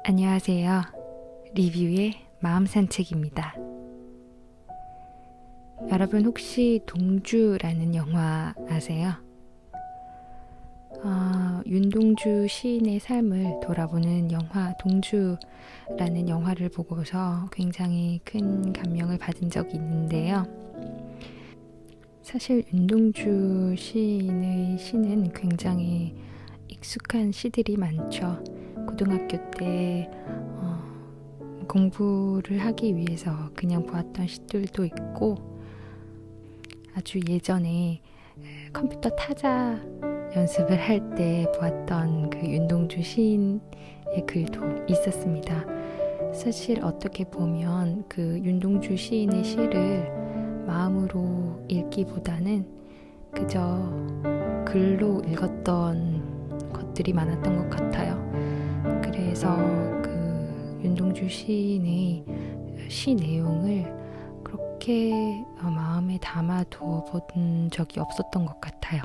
안녕하세요. 리뷰의 마음 산책입니다. 여러분 혹시 동주라는 영화 아세요? 윤동주 시인의 삶을 돌아보는 영화 동주라는 영화를 보고서 굉장히 큰 감명을 받은 적이 있는데요. 사실 윤동주 시인의 시는 굉장히 익숙한 시들이 많죠. 고등학교 때 공부를 하기 위해서 그냥 보았던 시들도 있고, 아주 예전에 컴퓨터 타자 연습을 할 때 보았던 그 윤동주 시인의 글도 있었습니다. 사실 어떻게 보면 그 윤동주 시인의 시를 마음으로 읽기보다는 그저 글로 읽었던 것들이 많았던 것 같아요. 그래서 그 윤동주 시인의 시 내용을 그렇게 마음에 담아두어 본 적이 없었던 것 같아요.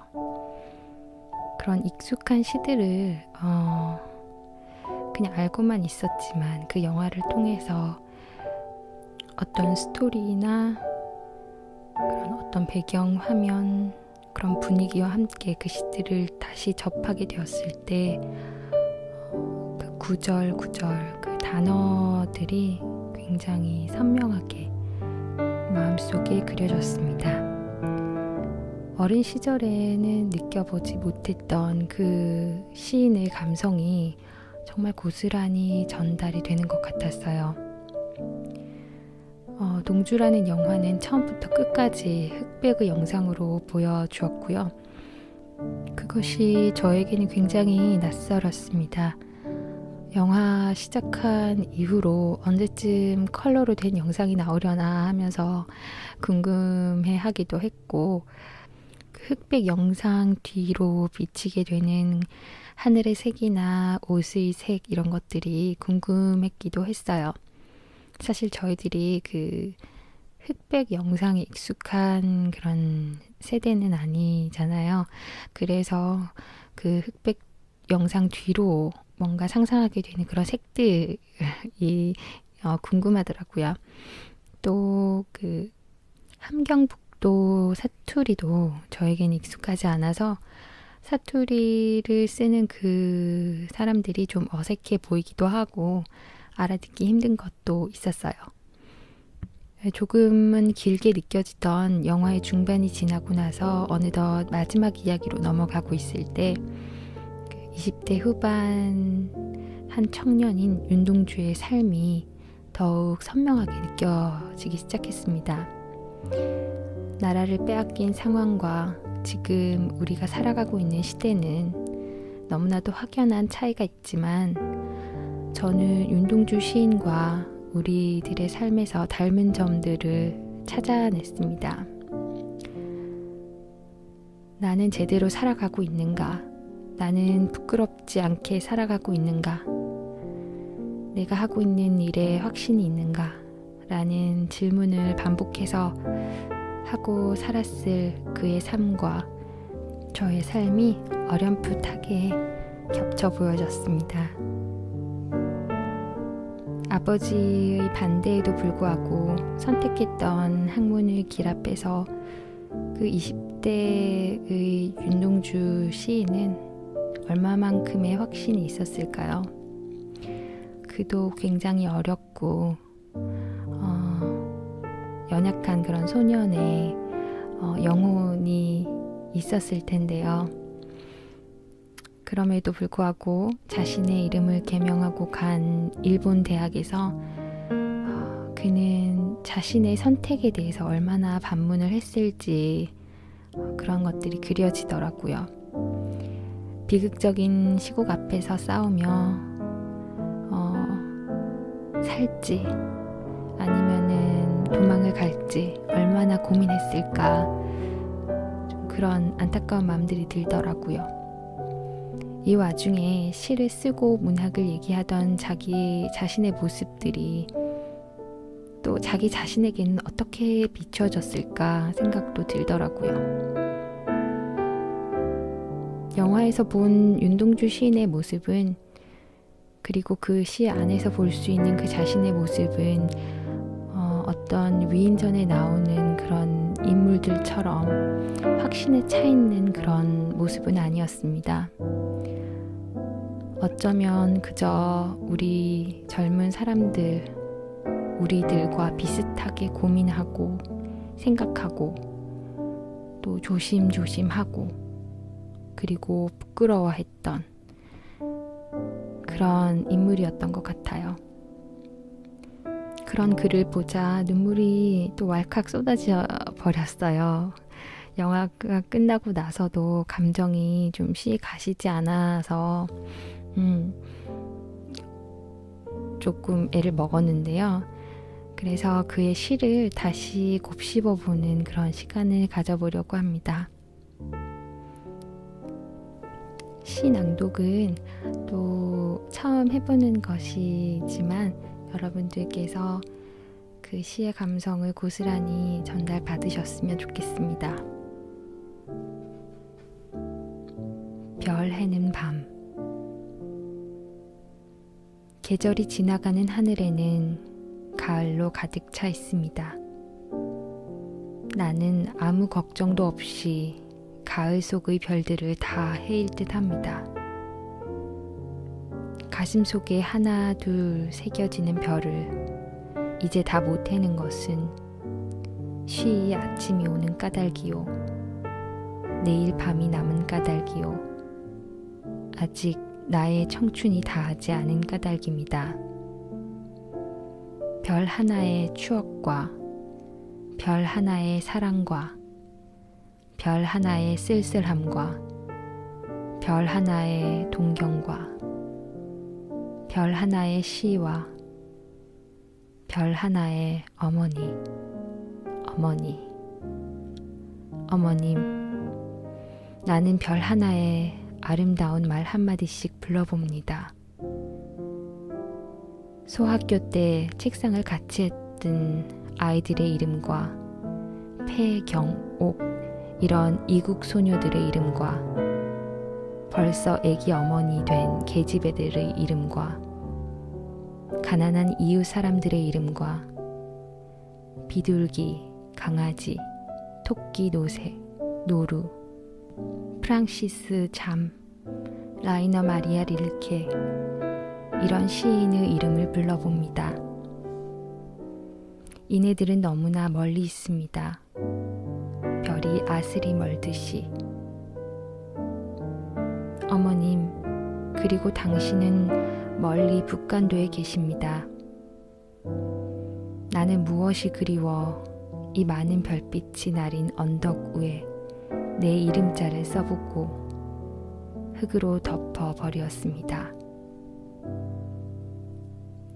그런 익숙한 시들을 그냥 알고만 있었지만 그 영화를 통해서 어떤 스토리나 그런 어떤 배경 화면, 그런 분위기와 함께 그 시들을 다시 접하게 되었을 때 그 구절 그 단어들이 굉장히 선명하게 마음속에 그려졌습니다. 어린 시절에는 느껴보지 못했던 그 시인의 감성이 정말 고스란히 전달이 되는 것 같았어요. 동주라는 영화는 처음부터 끝까지 흑백의 영상으로 보여주었고요. 그것이 저에게는 굉장히 낯설었습니다. 영화 시작한 이후로 언제쯤 컬러로 된 영상이 나오려나 하면서 궁금해 하기도 했고, 그 흑백 영상 뒤로 비치게 되는 하늘의 색이나 옷의 색, 이런 것들이 궁금했기도 했어요. 사실 저희들이 그 흑백 영상에 익숙한 그런 세대는 아니잖아요. 그래서 그 흑백 영상 뒤로 뭔가 상상하게 되는 그런 색들이 궁금하더라고요. 또 그 함경북도 사투리도 저에겐 익숙하지 않아서 사투리를 쓰는 그 사람들이 좀 어색해 보이기도 하고 알아듣기 힘든 것도 있었어요. 조금은 길게 느껴지던 영화의 중반이 지나고 나서 어느덧 마지막 이야기로 넘어가고 있을 때 20대 후반 한 청년인 윤동주의 삶이 더욱 선명하게 느껴지기 시작했습니다. 나라를 빼앗긴 상황과 지금 우리가 살아가고 있는 시대는 너무나도 확연한 차이가 있지만, 저는 윤동주 시인과 우리들의 삶에서 닮은 점들을 찾아냈습니다. 나는 제대로 살아가고 있는가? 나는 부끄럽지 않게 살아가고 있는가? 내가 하고 있는 일에 확신이 있는가? 라는 질문을 반복해서 하고 살았을 그의 삶과 저의 삶이 어렴풋하게 겹쳐 보여졌습니다. 아버지의 반대에도 불구하고 선택했던 학문의 길 앞에서 그 20대의 윤동주 시인은 얼마만큼의 확신이 있었을까요? 그도 굉장히 어렸고 연약한 그런 소년의 영혼이 있었을 텐데요. 그럼에도 불구하고 자신의 이름을 개명하고 간 일본 대학에서 그는 자신의 선택에 대해서 얼마나 반문을 했을지 그런 것들이 그려지더라고요. 비극적인 시국 앞에서 싸우며 살지 아니면은 도망을 갈지 얼마나 고민했을까, 좀 그런 안타까운 마음들이 들더라고요. 이 와중에 시를 쓰고 문학을 얘기하던 자기 자신의 모습들이 또 자기 자신에게는 어떻게 비춰졌을까 생각도 들더라고요. 영화에서 본 윤동주 시인의 모습은 그리고 그 시 안에서 볼 수 있는 그 자신의 모습은 어떤 위인전에 나오는 그런 인물들처럼 확신에 차 있는 그런 모습은 아니었습니다. 어쩌면 그저 우리 젊은 사람들, 우리들과 비슷하게 고민하고 생각하고 또 조심조심하고 그리고 부끄러워했던 그런 인물이었던 것 같아요. 그런 글을 보자 눈물이 또 왈칵 쏟아져 버렸어요. 영화가 끝나고 나서도 감정이 좀 씨 가시지 않아서 조금 애를 먹었는데요. 그래서 그의 시를 다시 곱씹어보는 그런 시간을 가져보려고 합니다. 시 낭독은 또 처음 해보는 것이지만 여러분들께서 그 시의 감성을 고스란히 전달받으셨으면 좋겠습니다. 별 해는 밤. 계절이 지나가는 하늘에는 가을로 가득 차 있습니다. 나는 아무 걱정도 없이 가을 속의 별들을 다 헤일 듯 합니다. 가슴 속에 하나 둘 새겨지는 별을 이제 다 못 해는 것은 쉬이 아침이 오는 까닭이요, 내일 밤이 남은 까닭이요, 아직 나의 청춘이 다하지 않은 까닭입니다. 별 하나의 추억과 별 하나의 사랑과 별 하나의 쓸쓸함과 별 하나의 동경과 별 하나의 시와 별 하나의 어머니, 어머님, 나는 별 하나의 아름다운 말 한마디씩 불러봅니다. 소학교 때 책상을 같이 했던 아이들의 이름과 폐경옥 이런 이국 소녀들의 이름과 벌써 애기 어머니 된 계집애들의 이름과 가난한 이웃 사람들의 이름과 비둘기, 강아지, 토끼, 노새, 노루, 프랑시스 잠, 라이너 마리아 릴케 이런 시인의 이름을 불러봅니다. 이네들은 너무나 멀리 있습니다. 별이 아스리 멀듯이. 어머님, 그리고 당신은 멀리 북간도에 계십니다. 나는 무엇이 그리워 이 많은 별빛이 나린 언덕 위에 내 이름자를 써보고 흙으로 덮어 버렸습니다.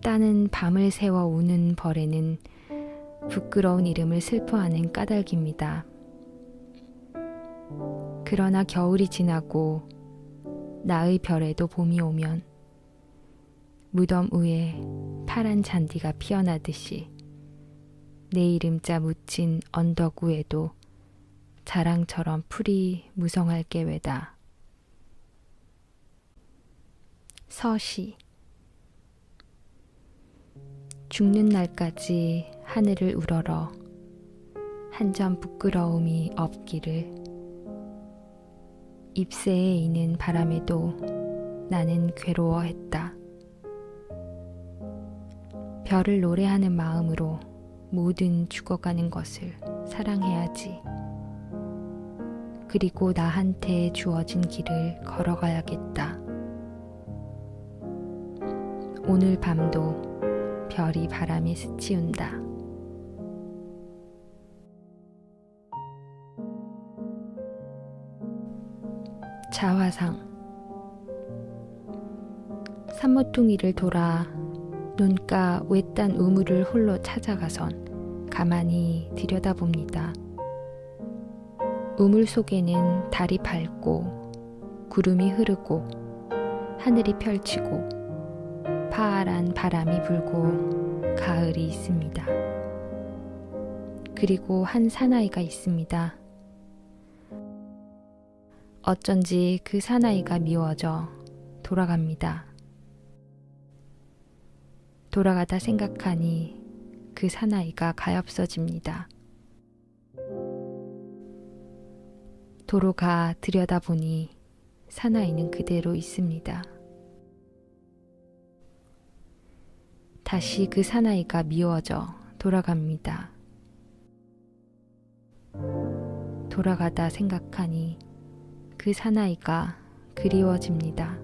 따는 밤을 새워 우는 벌에는 부끄러운 이름을 슬퍼하는 까닭입니다. 그러나 겨울이 지나고 나의 별에도 봄이 오면 무덤 위에 파란 잔디가 피어나듯이 내 이름자 묻힌 언덕 위에도 자랑처럼 풀이 무성할 게외다. 서시. 죽는 날까지 하늘을 우러러 한 점 부끄러움이 없기를. 잎새에 이는 바람에도 나는 괴로워했다. 별을 노래하는 마음으로 모든 죽어가는 것을 사랑해야지. 그리고 나한테 주어진 길을 걸어가야겠다. 오늘 밤도 별이 바람에 스치운다. 자화상. 산모퉁이를 돌아 눈가 외딴 우물을 홀로 찾아가선 가만히 들여다봅니다. 우물 속에는 달이 밝고 구름이 흐르고 하늘이 펼치고 파란 바람이 불고 가을이 있습니다. 그리고 한 사나이가 있습니다. 어쩐지 그 사나이가 미워져 돌아갑니다. 돌아가다 생각하니 그 사나이가 가엾어집니다. 도로가 들여다보니 사나이는 그대로 있습니다. 다시 그 사나이가 미워져 돌아갑니다. 돌아가다 생각하니 그 사나이가 그리워집니다.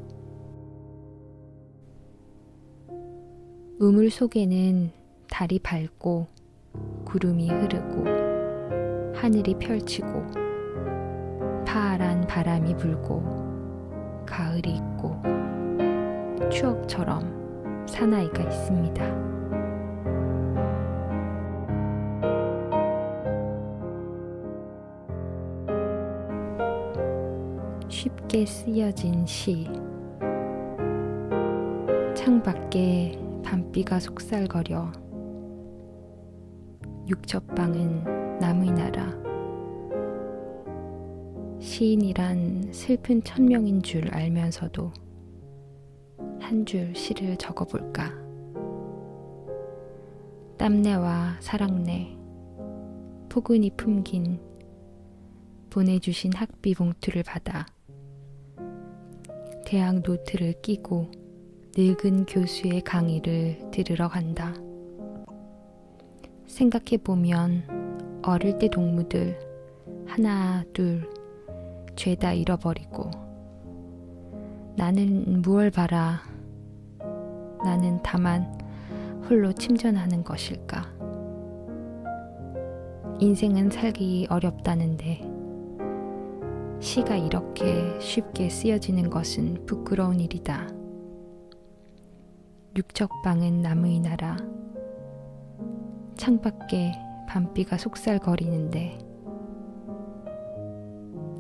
우물 속에는 달이 밝고 구름이 흐르고 하늘이 펼치고 파란 바람이 불고 가을이 있고 추억처럼 사나이가 있습니다. 쉽게 쓰여진 시. 창밖에 밤비가 속살거려 육첩방은 나무의 나라. 시인이란 슬픈 천명인 줄 알면서도 한 줄 시를 적어볼까. 땀내와 사랑내 포근히 품긴 보내주신 학비 봉투를 받아 대학 노트를 끼고 늙은 교수의 강의를 들으러 간다. 생각해보면 어릴 때 동무들 하나 둘 죄다 잃어버리고 나는 무얼 바라 나는 다만 홀로 침전하는 것일까. 인생은 살기 어렵다는데 시가 이렇게 쉽게 쓰여지는 것은 부끄러운 일이다. 육척방은 나무의 나라. 창밖에 밤비가 속살거리는데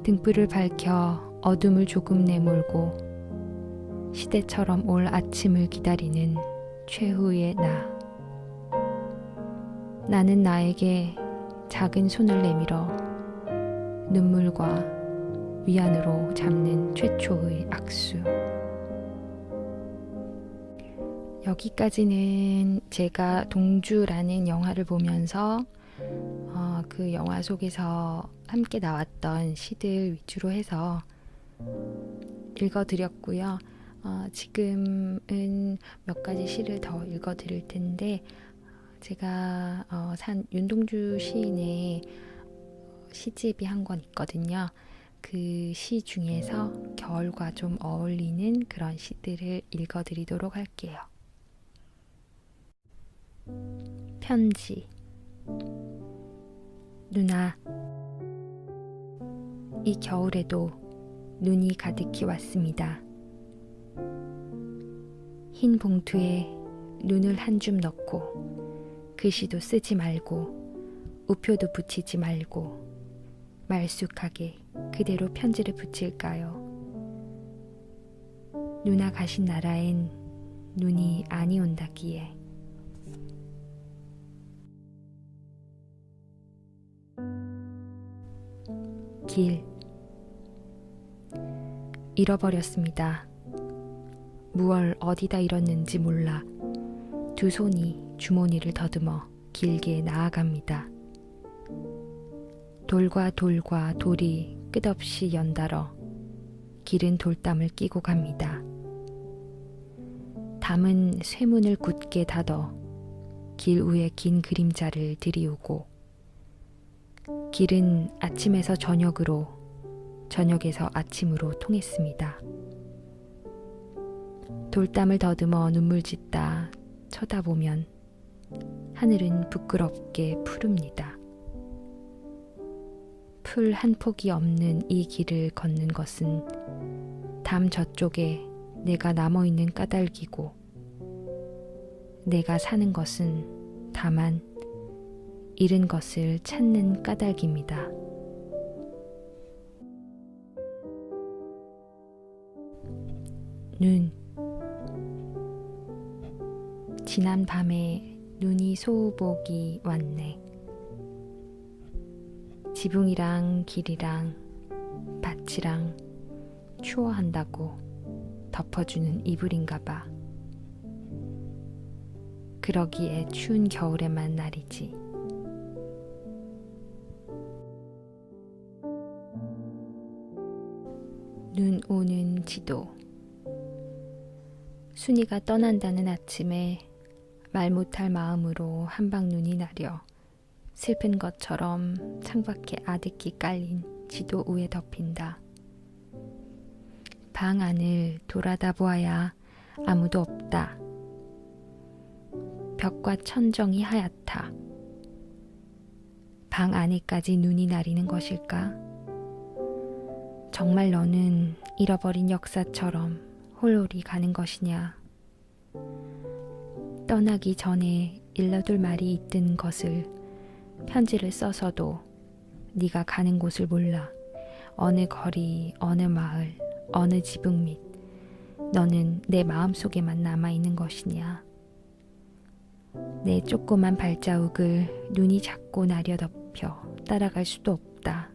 등불을 밝혀 어둠을 조금 내몰고 시대처럼 올 아침을 기다리는 최후의 나. 나는 나에게 작은 손을 내밀어 눈물과 위안으로 잡는 최초의 악수. 여기까지는 제가 동주라는 영화를 보면서 그 영화 속에서 함께 나왔던 시들 위주로 해서 읽어드렸고요. 지금은 몇 가지 시를 더 읽어드릴 텐데 제가 산 윤동주 시인의 시집이 한 권 있거든요. 그 시 중에서 겨울과 좀 어울리는 그런 시들을 읽어드리도록 할게요. 편지. 누나, 이 겨울에도 눈이 가득히 왔습니다. 흰 봉투에 눈을 한 줌 넣고 글씨도 쓰지 말고 우표도 붙이지 말고 말쑥하게 그대로 편지를 붙일까요? 누나 가신 나라엔 눈이 아니 온다기에. 길. 잃어버렸습니다. 무얼 어디다 잃었는지 몰라 두 손이 주머니를 더듬어 길게 나아갑니다. 돌과 돌과 돌이 끝없이 연달아 길은 돌담을 끼고 갑니다. 담은 쇠문을 굳게 닫아 길 위에 긴 그림자를 들이우고 길은 아침에서 저녁으로 저녁에서 아침으로 통했습니다. 돌담을 더듬어 눈물 짓다 쳐다보면 하늘은 부끄럽게 푸릅니다. 풀 한 폭이 없는 이 길을 걷는 것은 담 저쪽에 내가 남아있는 까닭이고 내가 사는 것은 다만 잃은 것을 찾는 까닭입니다. 눈. 지난 밤에 눈이 소복이 왔네. 지붕이랑 길이랑 밭이랑 추워한다고 덮어주는 이불인가 봐. 그러기에 추운 겨울에만 날이지. 눈 오는 지도. 순이가 떠난다는 아침에 말 못할 마음으로 한방 눈이 나려 슬픈 것처럼 창밖에 아득히 깔린 지도 위에 덮인다. 방 안을 돌아다 보아야 아무도 없다. 벽과 천정이 하얗다. 방 안에까지 눈이 내리는 것일까? 정말 너는 잃어버린 역사처럼 홀홀이 가는 것이냐? 떠나기 전에 일러둘 말이 있던 것을 편지를 써서도 네가 가는 곳을 몰라. 어느 거리, 어느 마을, 어느 지붕 밑 너는 내 마음속에만 남아있는 것이냐? 내 조그만 발자국을 눈이 자꾸 나려 덮여 따라갈 수도 없다.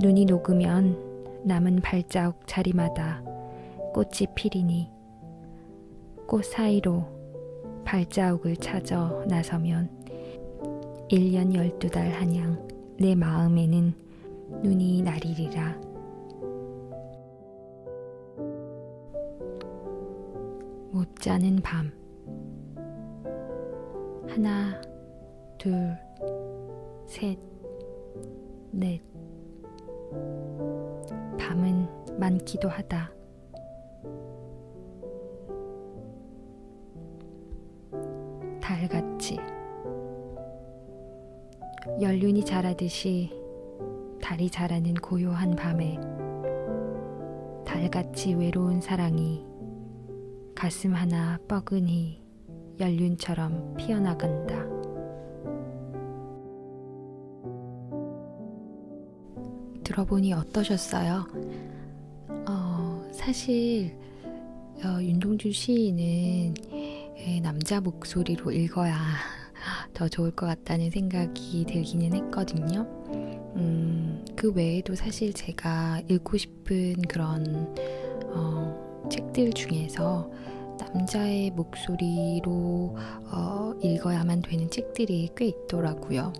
눈이 녹으면 남은 발자국 자리마다 꽃이 피리니 꽃 사이로 발자국을 찾아 나서면 1년 12달 한양 내 마음에는 눈이 나리리라. 못 자는 밤. 하나, 둘, 셋, 넷. 밤은 많기도 하다. 달같이 연륜이 자라듯이 달이 자라는 고요한 밤에 달같이 외로운 사랑이 가슴 하나 뻐근히 연륜처럼 피어나간다. 들어보니 어떠셨어요? 사실 윤동주 시인은 남자 목소리로 읽어야 더 좋을 것 같다는 생각이 들기는 했거든요. 그 외에도 사실 제가 읽고 싶은 그런 책들 중에서 남자의 목소리로 읽어야만 되는 책들이 꽤 있더라고요.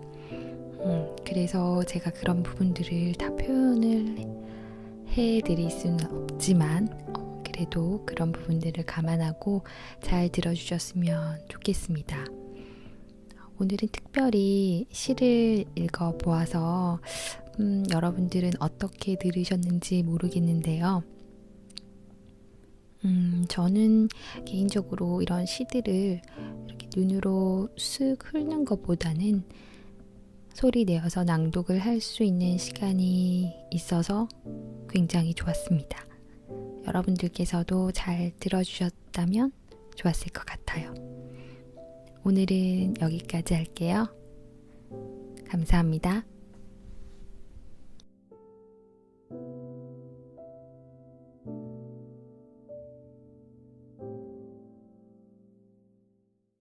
그래서 제가 그런 부분들을 다 표현을 해드릴 수는 없지만 그래도 그런 부분들을 감안하고 잘 들어주셨으면 좋겠습니다. 오늘은 특별히 시를 읽어보아서 여러분들은 어떻게 들으셨는지 모르겠는데요. 저는 개인적으로 이런 시들을 이렇게 눈으로 쓱 훑는 것보다는 소리 내어서 낭독을 할 수 있는 시간이 있어서 굉장히 좋았습니다. 여러분들께서도 잘 들어주셨다면 좋았을 것 같아요. 오늘은 여기까지 할게요. 감사합니다.